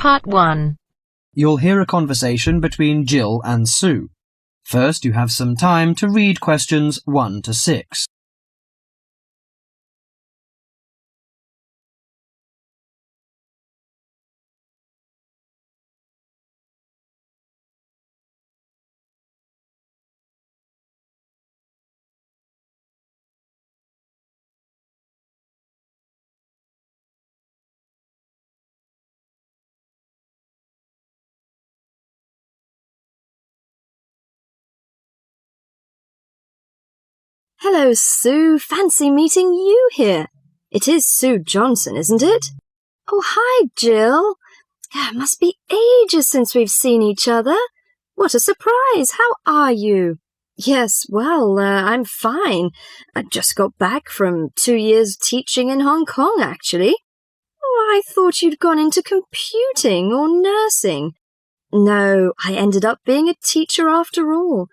Part 1. You'll hear a conversation between Jill and Sue. First, you have some time to read questions 1 to 6. Hello, Sue. Fancy meeting you here. It is Sue Johnson, isn't it? Oh, hi, Jill. Must be ages since we've seen each other. What a surprise. How are you? Yes, well, I'm fine. I just got back from 2 years teaching in Hong Kong, actually. Oh, I thought you'd gone into computing or nursing. No, I ended up being a teacher after all.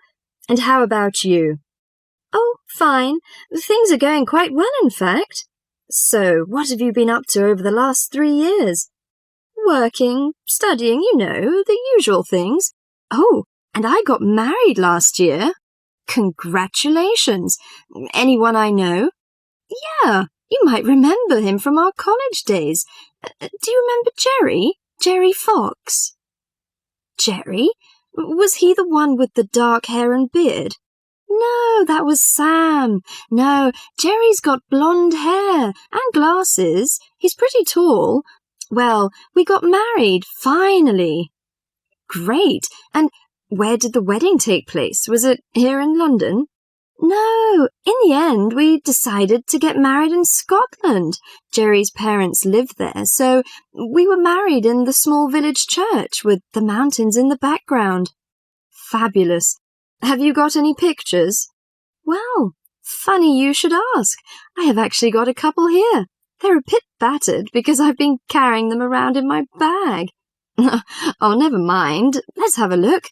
And how about you? Oh, fine. Things are going quite well, in fact. So, what have you been up to over the last 3 years? Working, studying, you know, the usual things. Oh, and I got married last year. Congratulations. Anyone I know? Yeah, you might remember him from our college days. Do you remember Jerry? Jerry Fox? Jerry? Was he the one with the dark hair and beard? No, that was Sam. No, Jerry's got blonde hair and glasses. He's pretty tall. Well, we got married, finally. Great. And where did the wedding take place? Was it here in London? No, in the end, we decided to get married in Scotland. Jerry's parents lived there, so we were married in the small village church with the mountains in the background. Fabulous. Have you got any pictures? Well, funny you should ask. I have actually got a couple here. They're a bit battered because I've been carrying them around in my bag. Oh, never mind. Let's have a look.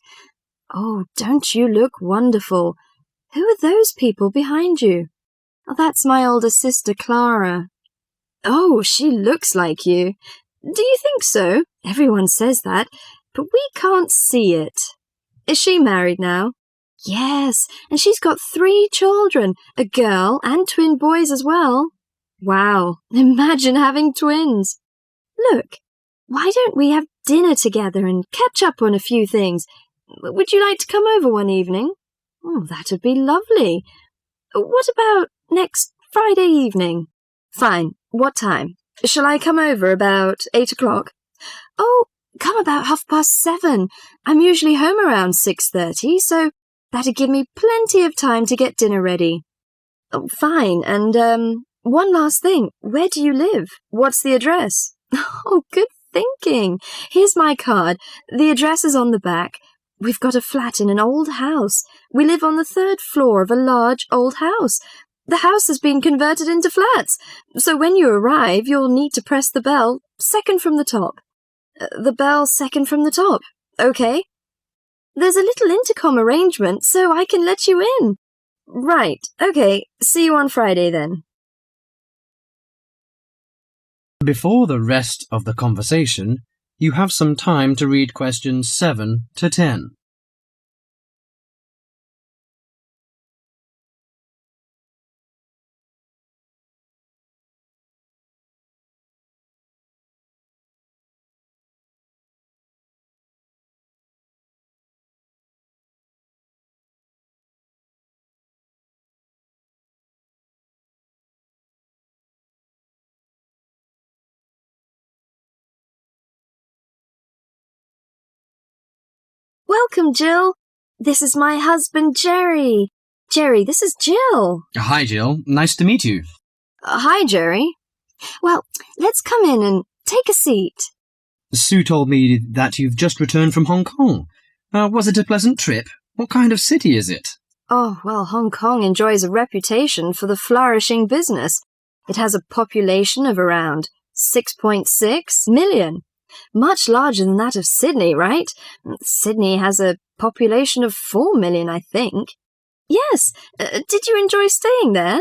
Oh, don't you look wonderful? Who are those people behind you? Oh, that's my older sister, Clara. Oh, she looks like you. Do you think so? Everyone says that, but we can't see it. Is she married now? Yes, and she's got 3 children, a girl and twin boys as well. Wow, imagine having twins. Look, why don't we have dinner together and catch up on a few things? Would you like to come over one evening? Oh, that'd be lovely. What about next Friday evening? Fine, what time? Shall I come over about 8 o'clock? Oh, come about 7:30. I'm usually home around 6:30, so that'd give me plenty of time to get dinner ready. Oh, fine, and one last thing. Where do you live? What's the address? Oh, good thinking. Here's my card. The address is on the back. We've got a flat in an old house. We live on the 3rd floor of a large old house. The house has been converted into flats, so when you arrive, you'll need to press the bell, second from the top. The bell second from the top. Okay? There's a little intercom arrangement, so I can let you in. Right, okay. See you on Friday, then. Before the rest of the conversation, you have some time to read questions 7 to 10. Welcome, Jill. This is my husband, Jerry. Jerry, this is Jill. Hi, Jill. Nice to meet you. Hi, Jerry. Well, let's come in and take a seat. Sue told me that you've just returned from Hong Kong. Was it a pleasant trip? What kind of city is it? Oh, well, Hong Kong enjoys a reputation for the flourishing business. It has a population of around 6.6 million. Much larger than that of Sydney, right? Sydney has a population of 4 million, I think. Yes. Did you enjoy staying there?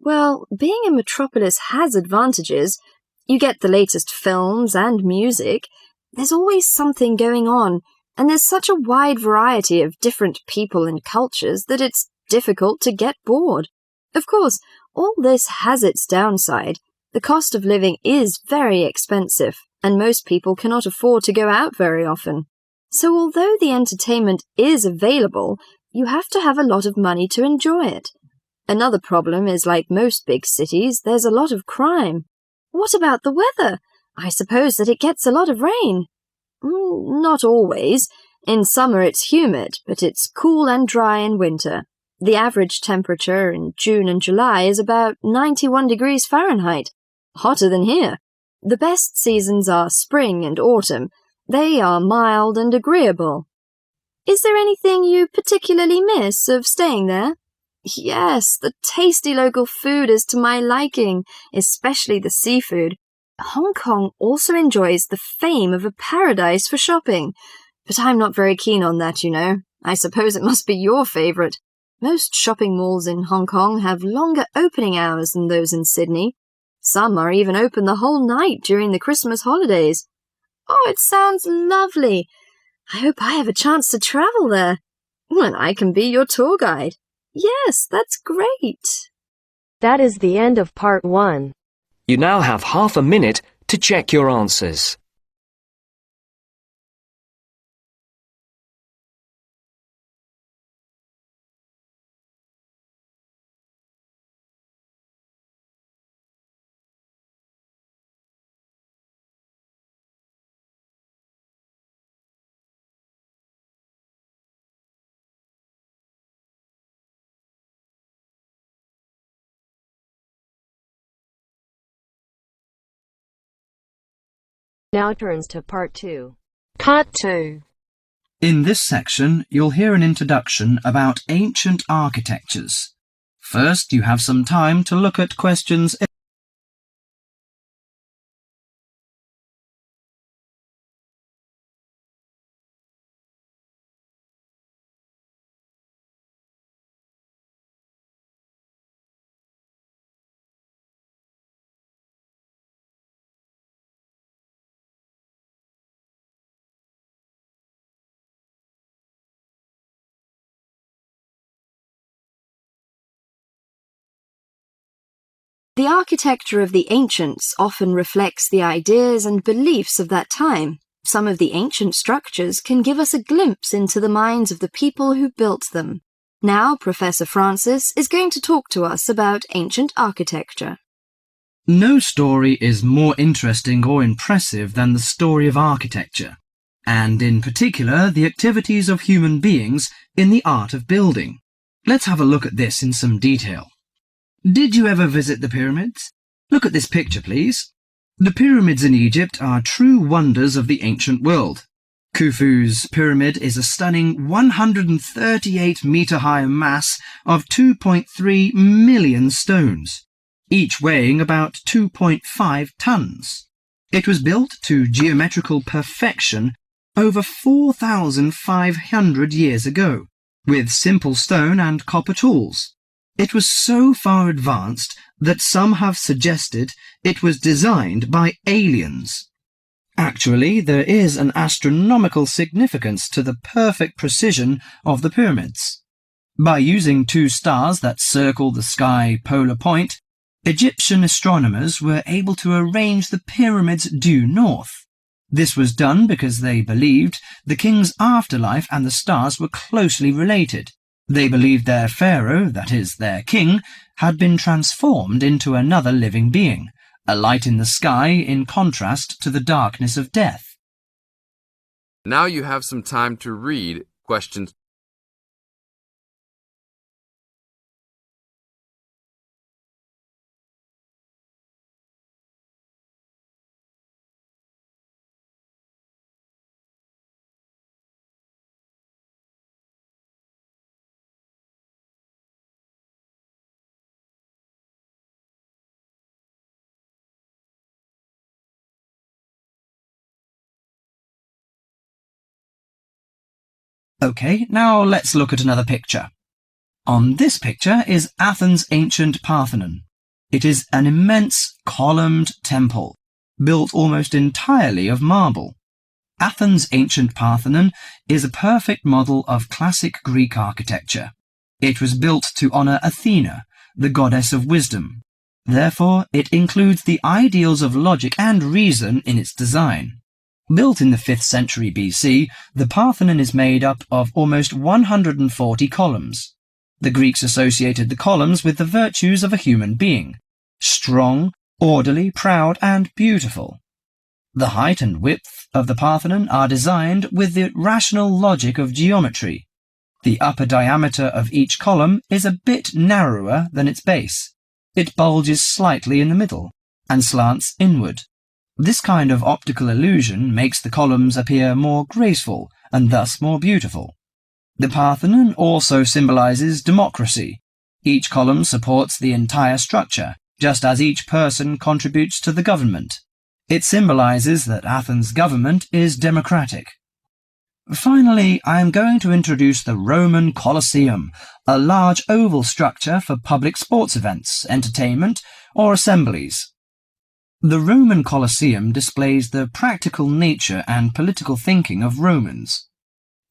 Well, being a metropolis has advantages. You get the latest films and music. There's always something going on, and there's such a wide variety of different people and cultures that it's difficult to get bored. Of course, all this has its downside. The cost of living is very expensive, and most people cannot afford to go out very often. So although the entertainment is available, you have to have a lot of money to enjoy it. Another problem is, like most big cities, there's a lot of crime. What about the weather? I suppose that it gets a lot of rain. Not always. In summer it's humid, but it's cool and dry in winter. The average temperature in June and July is about 91 degrees Fahrenheit. Hotter than here. The best seasons are spring and autumn. They are mild and agreeable. Is there anything you particularly miss of staying there? Yes, the tasty local food is to my liking, especially the seafood. Hong Kong also enjoys the fame of a paradise for shopping, but I'm not very keen on that, you know. I suppose it must be your favourite. Most shopping malls in Hong Kong have longer opening hours than those in Sydney. Some are even open the whole night during the Christmas holidays. Oh, it sounds lovely. I hope I have a chance to travel there. And I can be your tour guide. Yes, that's great. That is the end of part 1. You now have half a minute to check your answers. Now turns to part 2. Part 2. In this section, you'll hear an introduction about ancient architectures. First, you have some time to look at questions. The architecture of the ancients often reflects the ideas and beliefs of that time. Some of the ancient structures can give us a glimpse into the minds of the people who built them. Now, Professor Francis is going to talk to us about ancient architecture. No story is more interesting or impressive than the story of architecture, and in particular the activities of human beings in the art of building. Let's have a look at this in some detail. Did you ever visit the pyramids? Look at this picture, please. The pyramids in Egypt are true wonders of the ancient world. Khufu's pyramid is a stunning 138-metre-high mass of 2.3 million stones, each weighing about 2.5 tons. It was built to geometrical perfection over 4,500 years ago, with simple stone and copper tools. It was so far advanced that some have suggested it was designed by aliens. Actually, there is an astronomical significance to the perfect precision of the pyramids. By using 2 stars that circle the sky polar point, Egyptian astronomers were able to arrange the pyramids due north. This was done because they believed the king's afterlife and the stars were closely related. They believed their pharaoh, that is, their king, had been transformed into another living being, a light in the sky in contrast to the darkness of death. Now you have some time to read questions. Okay, now let's look at another picture. On this picture is Athens' ancient Parthenon. It is an immense columned temple, built almost entirely of marble. Athens' ancient Parthenon is a perfect model of classic Greek architecture. It was built to honour Athena, the goddess of wisdom. Therefore, it includes the ideals of logic and reason in its design. Built in the 5th century BC, the Parthenon is made up of almost 140 columns. The Greeks associated the columns with the virtues of a human being: strong, orderly, proud, and beautiful. The height and width of the Parthenon are designed with the rational logic of geometry. The upper diameter of each column is a bit narrower than its base. It bulges slightly in the middle and slants inward. This kind of optical illusion makes the columns appear more graceful and thus more beautiful. The Parthenon also symbolizes democracy. Each column supports the entire structure, just as each person contributes to the government. It symbolizes that Athens' government is democratic. Finally, I am going to introduce the Roman Colosseum, a large oval structure for public sports events, entertainment, or assemblies. The Roman Colosseum displays the practical nature and political thinking of Romans.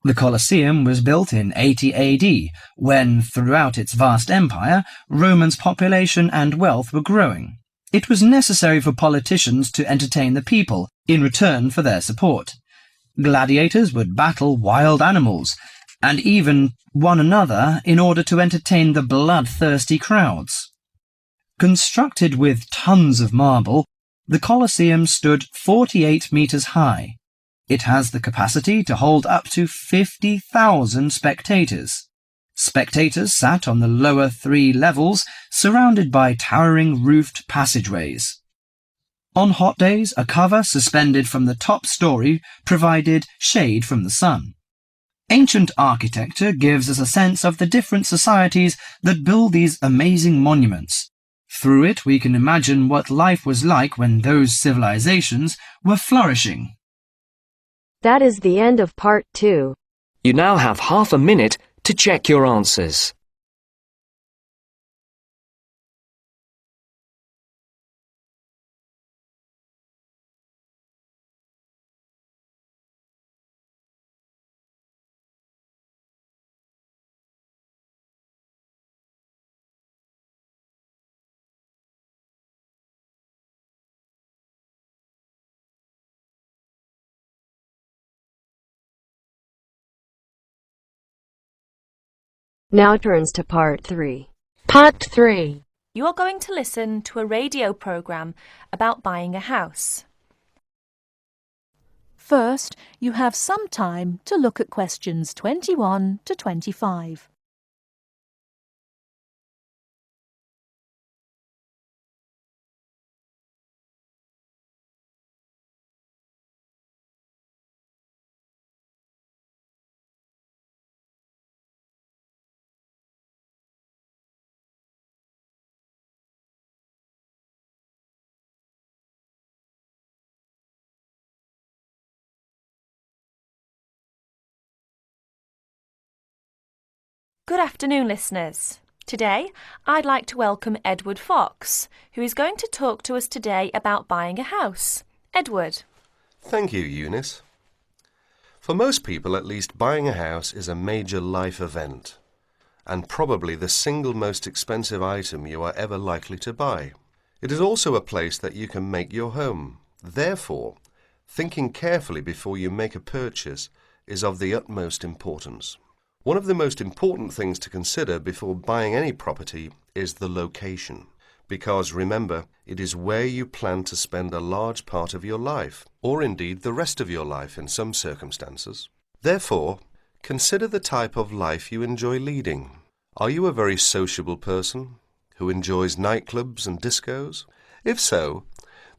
The Colosseum was built in 80 AD, when, throughout its vast empire, Romans' population and wealth were growing. It was necessary for politicians to entertain the people in return for their support. Gladiators would battle wild animals, and even one another in order to entertain the bloodthirsty crowds. Constructed with tons of marble, the Colosseum stood 48 meters high. It has the capacity to hold up to 50,000 spectators. Spectators sat on the lower 3 levels, surrounded by towering roofed passageways. On hot days, a cover suspended from the top story provided shade from the sun. Ancient architecture gives us a sense of the different societies that build these amazing monuments. Through it, we can imagine what life was like when those civilizations were flourishing. That is the end of part 2. You now have half a minute to check your answers. Now turns to part 3. Part 3. You are going to listen to a radio program about buying a house. First, you have some time to look at questions 21 to 25. Good afternoon, listeners. Today, I'd like to welcome Edward Fox, who is going to talk to us today about buying a house. Edward. Thank you, Eunice. For most people, at least, buying a house is a major life event, and probably the single most expensive item you are ever likely to buy. It is also a place that you can make your home. Therefore, thinking carefully before you make a purchase is of the utmost importance. One of the most important things to consider before buying any property is the location, because remember, it is where you plan to spend a large part of your life, or indeed the rest of your life in some circumstances. Therefore, consider the type of life you enjoy leading. Are you a very sociable person who enjoys nightclubs and discos? If so,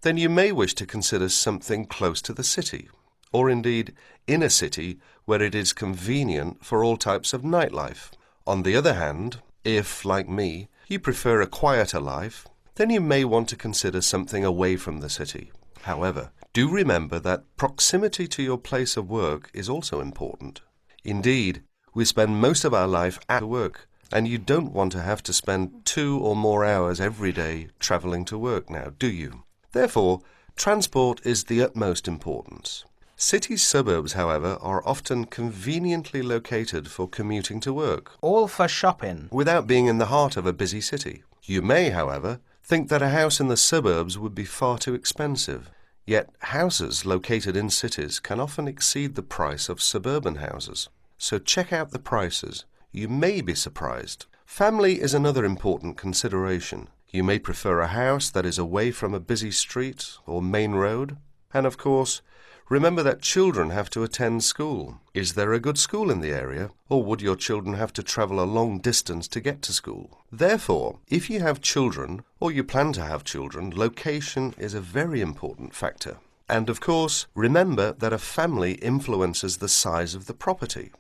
then you may wish to consider something close to the city, or indeed in a city where it is convenient for all types of nightlife. On the other hand, if, like me, you prefer a quieter life, then you may want to consider something away from the city. However, do remember that proximity to your place of work is also important. Indeed, we spend most of our life at work, and you don't want to have to spend 2 or more hours every day travelling to work now, do you? Therefore, transport is the utmost importance. City suburbs, however, are often conveniently located for commuting to work, All for shopping. without being in the heart of a busy city. You may, however, think that a house in the suburbs would be far too expensive. Yet houses located in cities can often exceed the price of suburban houses. So check out the prices. You may be surprised. Family is another important consideration. You may prefer a house that is away from a busy street or main road. And of course, remember that children have to attend school. Is there a good school in the area, or would your children have to travel a long distance to get to school? Therefore, if you have children, or you plan to have children, location is a very important factor. And of course, remember that a family influences the size of the property.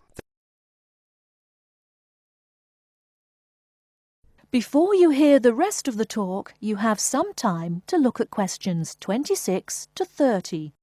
Before you hear the rest of the talk, you have some time to look at questions 26 to 30.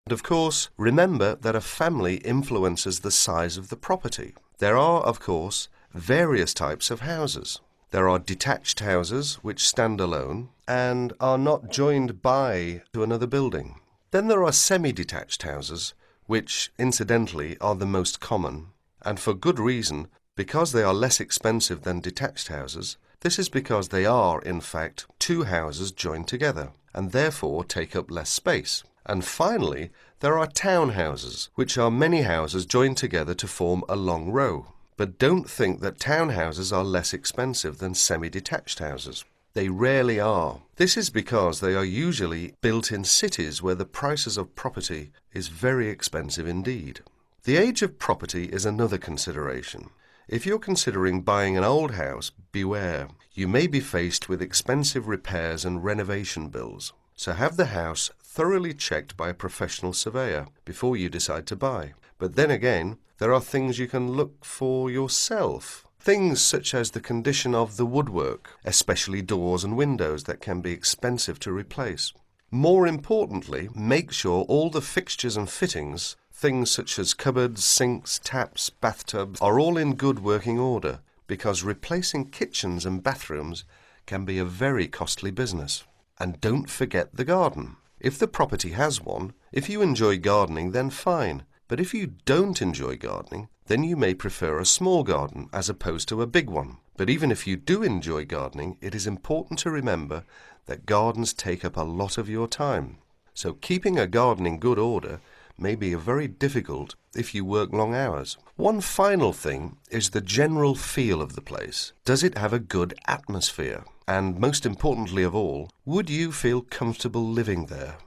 And of course, remember that a family influences the size of the property. There are, of course, various types of houses. There are detached houses which stand alone and are not joined by to another building. Then there are semi-detached houses, which, incidentally, are the most common, and for good reason, because they are less expensive than detached houses. This is because they are, in fact, two houses joined together, and therefore take up less space. And finally, there are townhouses, which are many houses joined together to form a long row. But don't think that townhouses are less expensive than semi-detached houses. They rarely are. This is because they are usually built in cities where the prices of property is very expensive indeed. The age of property is another consideration. If you're considering buying an old house, beware. You may be faced with expensive repairs and renovation bills. So have the house thoroughly checked by a professional surveyor before you decide to buy. But then again, there are things you can look for yourself. Things such as the condition of the woodwork, especially doors and windows that can be expensive to replace. More importantly, make sure all the fixtures and fittings, things such as cupboards, sinks, taps, bathtubs, are all in good working order, because replacing kitchens and bathrooms can be a very costly business. And don't forget the garden. If the property has one, if you enjoy gardening, then fine. But if you don't enjoy gardening, then you may prefer a small garden as opposed to a big one. But even if you do enjoy gardening, it is important to remember that gardens take up a lot of your time. So keeping a garden in good order may be very difficult if you work long hours. One final thing is the general feel of the place. Does it have a good atmosphere? And most importantly of all, would you feel comfortable living there?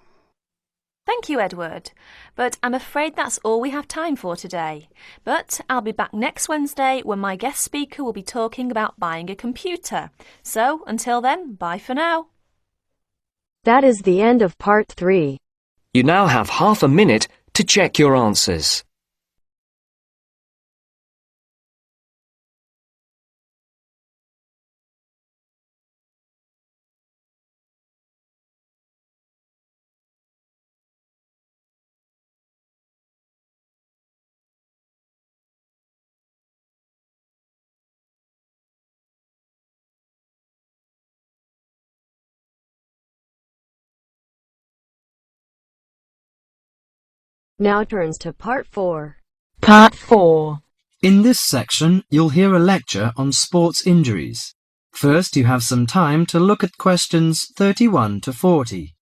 Thank you, Edward. But I'm afraid that's all we have time for today. But I'll be back next Wednesday when my guest speaker will be talking about buying a computer. So until then, bye for now. That is the end of part 3. You now have half a minute to check your answers. Now turns to part 4. Part 4. In this section, you'll hear a lecture on sports injuries. First, you have some time to look at questions 31 to 40.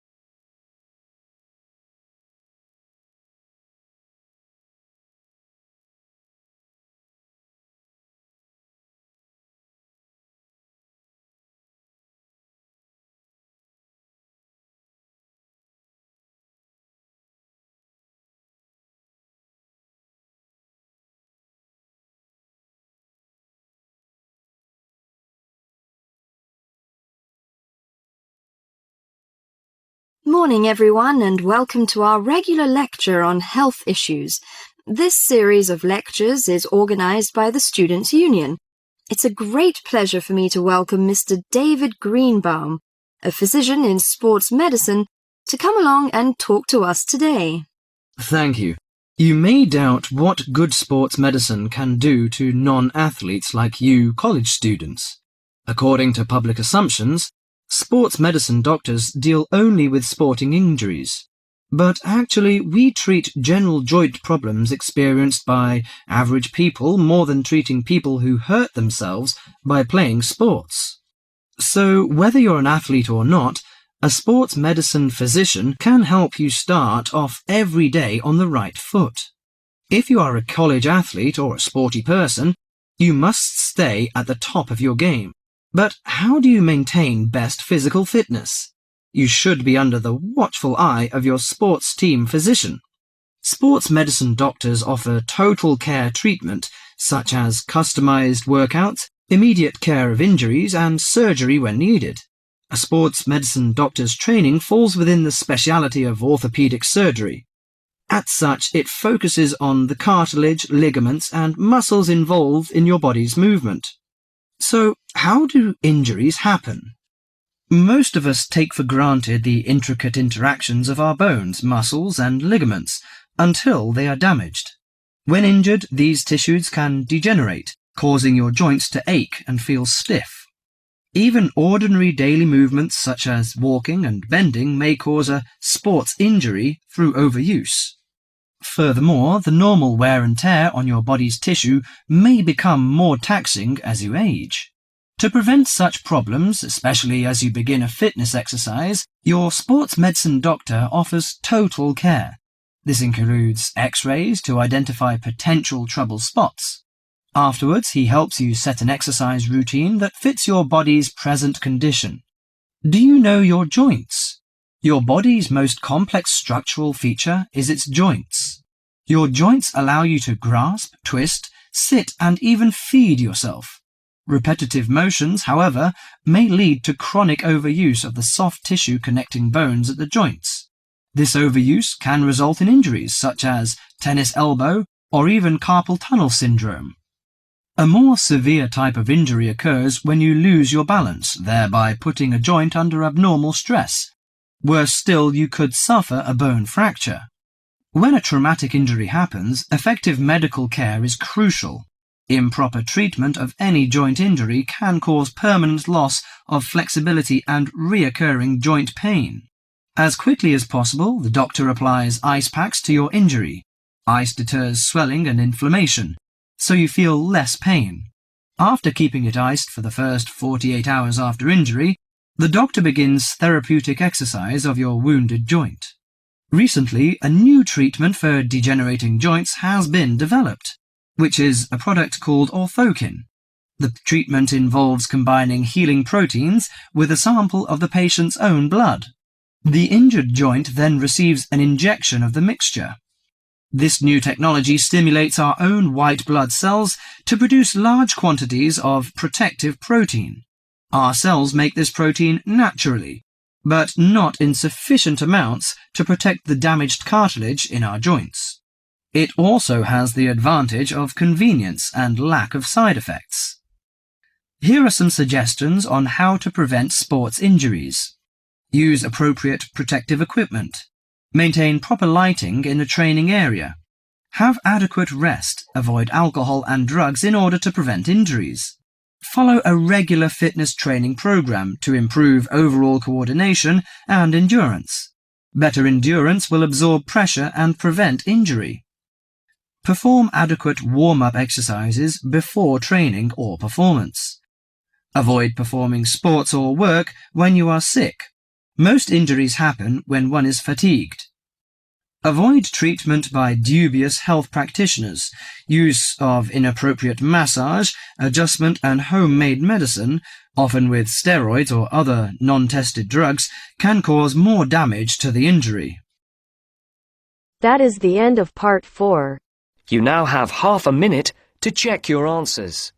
Morning, everyone, and welcome to our regular lecture on health issues. This series of lectures is organised by the Students' Union. It's a great pleasure for me to welcome Mr. David Greenbaum, a physician in sports medicine, to come along and talk to us today. Thank you. You may doubt what good sports medicine can do to non-athletes like you college students. According to public assumptions, sports medicine doctors deal only with sporting injuries. But actually, we treat general joint problems experienced by average people more than treating people who hurt themselves by playing sports. So, whether you're an athlete or not, a sports medicine physician can help you start off every day on the right foot. If you are a college athlete or a sporty person, you must stay at the top of your game. But how do you maintain best physical fitness? You should be under the watchful eye of your sports team physician. Sports medicine doctors offer total care treatment, such as customized workouts, immediate care of injuries, and surgery when needed. A sports medicine doctor's training falls within the specialty of orthopedic surgery. As such, it focuses on the cartilage, ligaments, and muscles involved in your body's movement. So, how do injuries happen? Most of us take for granted the intricate interactions of our bones, muscles, and ligaments until they are damaged. When injured, these tissues can degenerate, causing your joints to ache and feel stiff. Even ordinary daily movements such as walking and bending may cause a sports injury through overuse. Furthermore, the normal wear and tear on your body's tissue may become more taxing as you age. To prevent such problems, especially as you begin a fitness exercise, your sports medicine doctor offers total care. This includes X-rays to identify potential trouble spots. Afterwards, he helps you set an exercise routine that fits your body's present condition. Do you know your joints? Your body's most complex structural feature is its joints. Your joints allow you to grasp, twist, sit, and even feed yourself. Repetitive motions, however, may lead to chronic overuse of the soft tissue connecting bones at the joints. This overuse can result in injuries such as tennis elbow or even carpal tunnel syndrome. A more severe type of injury occurs when you lose your balance, thereby putting a joint under abnormal stress. Worse still, you could suffer a bone fracture. When a traumatic injury happens, effective medical care is crucial. Improper treatment of any joint injury can cause permanent loss of flexibility and recurring joint pain. As quickly as possible, the doctor applies ice packs to your injury. Ice deters swelling and inflammation, so you feel less pain. After keeping it iced for the first 48 hours after injury, the doctor begins therapeutic exercise of your wounded joint. Recently, a new treatment for degenerating joints has been developed, which is a product called orthokin. The treatment involves combining healing proteins with a sample of the patient's own blood. The injured joint then receives an injection of the mixture. This new technology stimulates our own white blood cells to produce large quantities of protective protein. Our cells make this protein naturally, but not in sufficient amounts to protect the damaged cartilage in our joints. It also has the advantage of convenience and lack of side effects. Here are some suggestions on how to prevent sports injuries. Use appropriate protective equipment. Maintain proper lighting in the training area. Have adequate rest. Avoid alcohol and drugs in order to prevent injuries. Follow a regular fitness training program to improve overall coordination and endurance. Better endurance will absorb pressure and prevent injury. Perform adequate warm-up exercises before training or performance. Avoid performing sports or work when you are sick. Most injuries happen when one is fatigued. Avoid treatment by dubious health practitioners. Use of inappropriate massage, adjustment, and homemade medicine, often with steroids or other non-tested drugs, can cause more damage to the injury. That is the end of part 4. You now have half a minute to check your answers.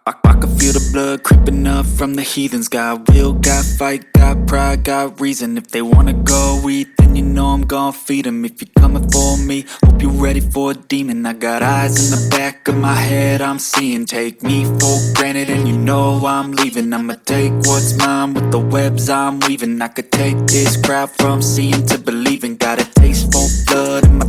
I can feel the blood creeping up from the heathens. Got will, got fight, got pride, got reason. If they wanna go eat, then you know I'm gon' feed them. If you're coming for me, hope you're ready for a demon. I got eyes in the back of my head, I'm seeing. Take me for granted and you know I'm leaving. I'ma take what's mine with the webs I'm weaving. I could take this crowd from seeing to believing. Got a taste for blood in my